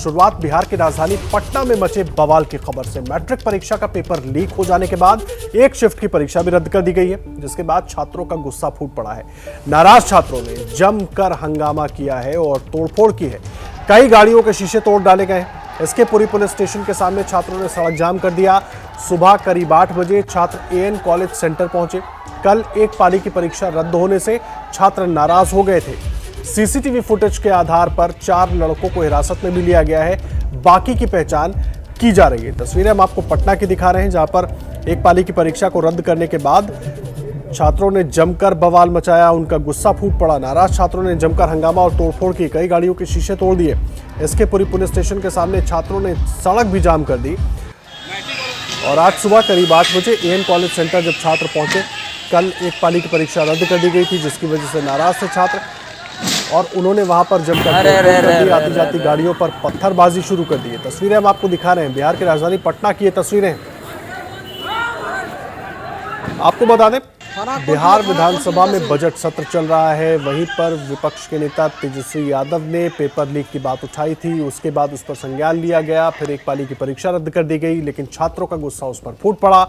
शुरुआत बिहार की राजधानी पटना में मचे बवाल की खबर से। मैट्रिक परीक्षा का पेपर लीक हो जाने के बाद एक शिफ्ट की परीक्षा भी रद्द कर दी गई है, जिसके बाद छात्रों का गुस्सा फूट पड़ा है। नाराज छात्रों ने जमकर हंगामा किया है और तोड़फोड़ की है। कई गाड़ियों के शीशे तोड़ डाले गए हैं। इसके पुरी पुलिस स्टेशन के सामने छात्रों ने सड़क जाम कर दिया। सुबह करीब 8 बजे छात्र एएन कॉलेज सेंटर पहुंचे। कल एक पाली की परीक्षा रद्द होने से छात्र नाराज हो गए थे। सीसीटीवी फुटेज के आधार पर 4 लड़कों को हिरासत में भी लिया गया है। बाकी की पहचान की जा रही है। तस्वीरें हम आपको पटना की दिखा रहे हैं, जहां पर एक पाली की परीक्षा को रद्द करने के बाद छात्रों ने जमकर बवाल मचाया। उनका गुस्सा फूट पड़ा। नाराज छात्रों ने जमकर हंगामा और तोड़फोड़ की। कई गाड़ियों के शीशे तोड़ दिए। इसके पुरी पुलिस स्टेशन के सामने छात्रों ने सड़क भी जाम कर दी। और आज सुबह करीब 8 बजे एएन कॉलेज सेंटर जब छात्र पहुंचे, कल एक पाली की परीक्षा रद्द कर दी गई थी, जिसकी वजह से नाराज थे छात्र और उन्होंने वहां पर जमकर आती जाती गाड़ियों पर पत्थरबाजी शुरू कर दी है। तस्वीरें हम आपको दिखा रहे हैं। बिहार की राजधानी पटना की ये तस्वीरें हैं। आपको बता दें, बिहार विधानसभा में बजट सत्र चल रहा है। वहीं पर विपक्ष के नेता तेजस्वी यादव ने पेपर लीक की बात उठाई थी। उसके बाद उस पर संज्ञान लिया गया। फिर एक पाली की परीक्षा रद्द कर दी गई, लेकिन छात्रों का गुस्सा उस पर फूट पड़ा।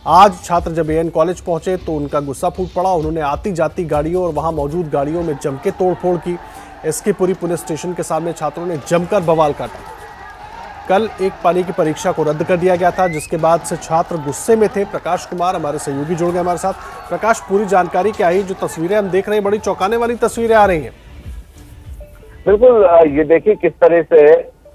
आज छात्र जब एएन कॉलेज पहुंचे तो उनका गुस्सा फूट पड़ा। उन्होंने आती जाती गाड़ियों और वहां मौजूद गाड़ियों में जमके तोड़फोड़ की। इसके पुरी पुलिस स्टेशन के सामने छात्रों ने जमकर बवाल काटा। कल एक पाली की परीक्षा को रद्द कर दिया गया था, जिसके बाद से छात्र गुस्से में थे। प्रकाश कुमार हमारे सहयोगी जुड़ गए हमारे साथ। प्रकाश, पूरी जानकारी क्या है? जो तस्वीरें हम देख रहे हैं, बड़ी चौंकाने वाली तस्वीरें आ रही हैं। बिल्कुल, ये देखिए किस तरह से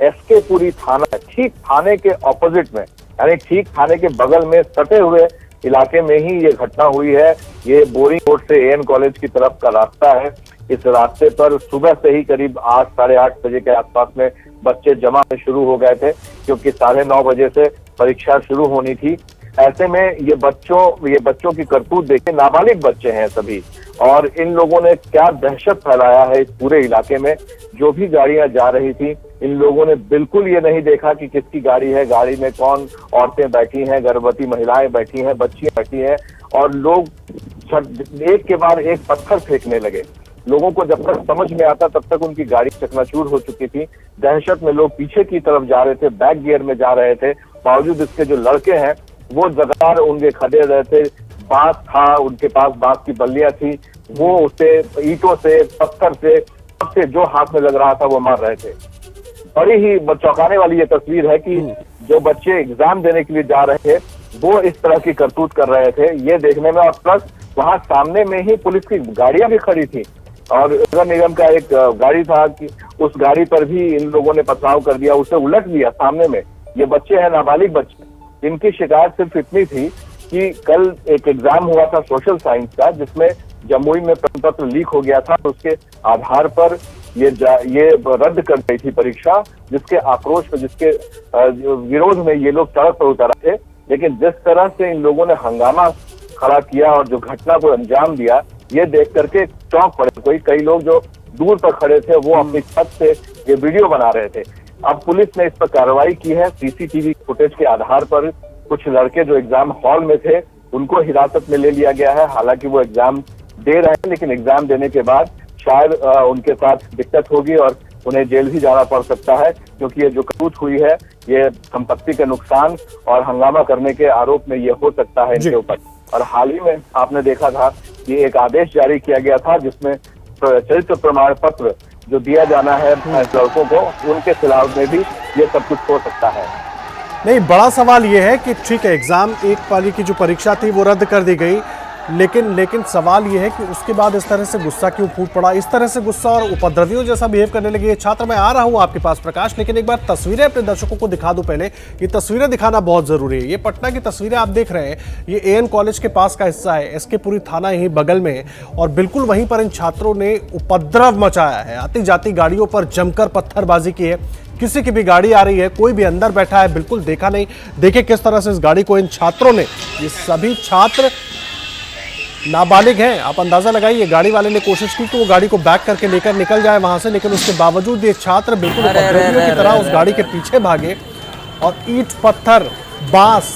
एसके पुरी थाना, ठीक थाने के ऑपोजिट में, यानी ठीक थाने के बगल में सटे हुए इलाके में ही ये घटना हुई है। ये बोरिंग रोड से एएन कॉलेज की तरफ का रास्ता है। इस रास्ते पर सुबह से ही करीब 8 साढ़े 8 बजे के आसपास में बच्चे जमा होने शुरू हो गए थे, क्योंकि 9:30 बजे से परीक्षा शुरू होनी थी। ऐसे में ये बच्चों की करतूत देखे, नाबालिग बच्चे हैं सभी, और इन लोगों ने क्या दहशत फैलाया है इस पूरे इलाके में। जो भी गाड़ियां जा रही थी, इन लोगों ने बिल्कुल ये नहीं देखा कि किसकी गाड़ी है, गाड़ी में कौन औरतें बैठी हैं, गर्भवती महिलाएं बैठी हैं, बच्चियां बैठी हैं, और लोग एक के बाद एक पत्थर फेंकने लगे। लोगों को जब तक समझ में आता तब तक उनकी गाड़ी चकनाचूर हो चुकी थी। दहशत में लोग पीछे की तरफ जा रहे थे, बैक गियर में जा रहे थे। बावजूद इसके जो लड़के हैं वो लगातार उनके खड़े रहे थे। बांस था उनके पास, बांस की बल्लियां थी, वो उसे ईंटों से, पत्थर से जो हाथ में लग रहा था वो मार रहे थे। बड़ी ही चौंकाने वाली ये तस्वीर है कि जो बच्चे एग्जाम देने के लिए जा रहे थे वो इस तरह की करतूत कर रहे थे, ये देखने में। और प्लस वहां सामने में ही पुलिस की गाड़ियां भी खड़ी थी और नगर निगम का एक गाड़ी था कि उस गाड़ी पर भी इन लोगों ने पथराव कर दिया, उसे उलट दिया सामने में। ये बच्चे हैं नाबालिग बच्चे। इनकी शिकायत सिर्फ इतनी थी कि कल एक एग्जाम हुआ था सोशल साइंस का, जिसमें जमुई में प्रश्न पत्र लीक हो गया था। उसके आधार पर ये रद्द कर गई थी परीक्षा, जिसके आक्रोश में, जिसके विरोध में ये लोग सड़क पर उतरे थे। लेकिन जिस तरह से इन लोगों ने हंगामा खड़ा किया और जो घटना को अंजाम दिया, ये देख करके चौंक पड़े। कई लोग जो दूर पर खड़े थे वो अपनी छत से ये वीडियो बना रहे थे। अब पुलिस ने इस पर कार्रवाई की है। सीसीटीवी फुटेज के आधार पर कुछ लड़के जो एग्जाम हॉल में थे उनको हिरासत में ले लिया गया है। हालांकि वो एग्जाम दे रहे हैं, लेकिन एग्जाम देने के बाद शायद उनके साथ दिक्कत होगी और उन्हें जेल भी जाना पड़ सकता है, क्योंकि ये जो करतूत हुई है ये संपत्ति के नुकसान और हंगामा करने के आरोप में ये हो सकता है इनके ऊपर। और हाल ही में आपने देखा था कि एक आदेश जारी किया गया था, जिसमें चरित्र प्रमाण पत्र जो दिया जाना है लड़कों को, उनके खिलाफ में भी ये सब कुछ हो सकता है। नहीं, बड़ा सवाल ये है कि ठीक है, एग्जाम एक पाली की जो परीक्षा थी वो रद्द कर दी गई, लेकिन सवाल ये है कि उसके बाद इस तरह से गुस्सा क्यों फूट पड़ा? इस तरह से गुस्सा और उपद्रवियों जैसा बिहेव करने लगे छात्र। मैं आ रहा हूं आपके पास प्रकाश, लेकिन एक बार तस्वीरें अपने दर्शकों को दिखा दूं। पहले ये तस्वीरें दिखाना बहुत जरूरी है। ये पटना की तस्वीरें आप देख रहे हैं। ये एएन कॉलेज के पास का हिस्सा है, एसके पुरी थाना यही बगल में है, और बिल्कुल वहीं पर इन छात्रों ने उपद्रव मचाया है। आती जाती गाड़ियों पर जमकर पत्थरबाजी की है। किसी की भी गाड़ी आ रही है, कोई भी अंदर बैठा है, बिल्कुल देखा नहीं। देखिए किस तरह से इस गाड़ी को इन छात्रों ने, ये सभी छात्र नाबालिग हैं, आप अंदाजा लगाइए। गाड़ी वाले ने कोशिश की कि वो गाड़ी को बैक करके लेकर निकल जाए वहां से, लेकिन उसके बावजूद ये छात्र बिल्कुल उपद्रवियों की तरह उस गाड़ी के पीछे भागे और ईंट, पत्थर, बांस,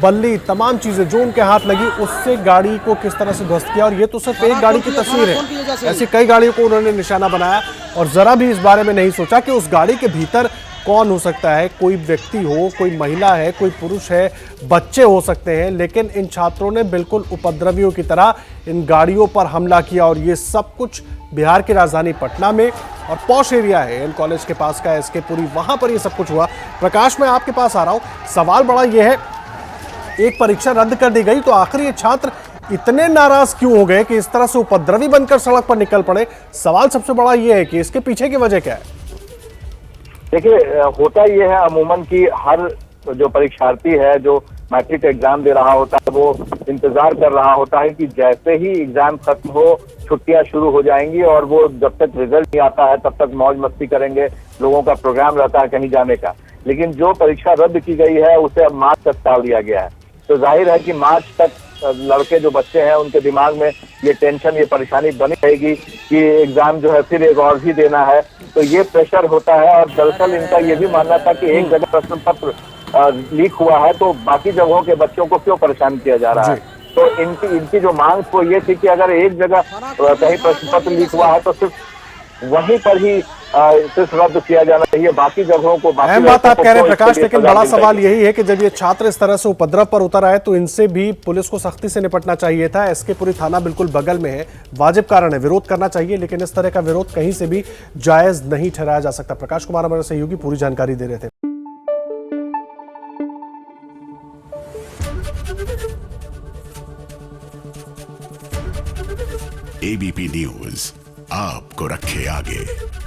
बल्ली, तमाम चीजें जो उनके हाथ लगी उससे गाड़ी को किस तरह से ध्वस्त किया। और ये तो सिर्फ एक गाड़ी की तस्वीर है, ऐसी कई गाड़ियों को उन्होंने निशाना बनाया और जरा भी इस बारे में नहीं सोचा कि उस गाड़ी के भीतर कौन हो सकता है, कोई व्यक्ति हो, कोई महिला है, कोई पुरुष है, बच्चे हो सकते हैं, लेकिन इन छात्रों ने बिल्कुल उपद्रवियों की तरह इन गाड़ियों पर हमला किया। और ये सब कुछ बिहार की राजधानी पटना में, और पॉश एरिया है एन कॉलेज के पास का एसके पुरी, वहां पर ये सब कुछ हुआ। प्रकाश, मैं आपके पास आ रहा हूं। सवाल बड़ा ये है, एक परीक्षा रद्द कर दी गई तो आखिर ये छात्र इतने नाराज क्यों हो गए कि इस तरह से उपद्रवी बनकर सड़क पर निकल पड़े? सवाल सबसे बड़ा ये है कि इसके पीछे की वजह क्या है? देखिए, होता ये है अमूमन कि हर जो परीक्षार्थी है जो मैट्रिक एग्जाम दे रहा होता है वो इंतजार कर रहा होता है कि जैसे ही एग्जाम खत्म हो छुट्टियां शुरू हो जाएंगी और वो जब तक रिजल्ट नहीं आता है तब तक मौज मस्ती करेंगे, लोगों का प्रोग्राम रहता है कहीं जाने का। लेकिन जो परीक्षा रद्द की गई है उसे अब मार्च तक टाल दिया गया है, तो जाहिर है कि मार्च तक लड़के जो बच्चे हैं उनके दिमाग में ये टेंशन, ये परेशानी बनी रहेगी कि एग्जाम जो है फिर एक और भी देना है, तो ये प्रेशर होता है। और दरअसल इनका ये भी मानना था कि एक जगह प्रश्न पत्र लीक हुआ है तो बाकी जगहों के बच्चों को क्यों परेशान किया जा रहा है। तो इनकी जो मांग वो ये थी कि अगर एक जगह कहीं प्रश्न पत्र लीक हुआ है तो सिर्फ वहीं पर ही सिर्फ रद्द किया जाना चाहिए, बाकी जगहों को। अहम बात आप कह रहे हैं प्रकाश, लेकिन बड़ा सवाल यही है कि जब ये छात्र इस तरह से उपद्रव पर उतर आए तो इनसे भी पुलिस को सख्ती से निपटना चाहिए था। एसके पुरी थाना बिल्कुल बगल में है, वाजिब कारण है, विरोध करना चाहिए, लेकिन इस तरह का विरोध कहीं से भी जायज नहीं ठहराया जा सकता। प्रकाश कुमार हमारे सहयोगी पूरी जानकारी दे रहे थे। एबीपी न्यूज आपको रखे आगे।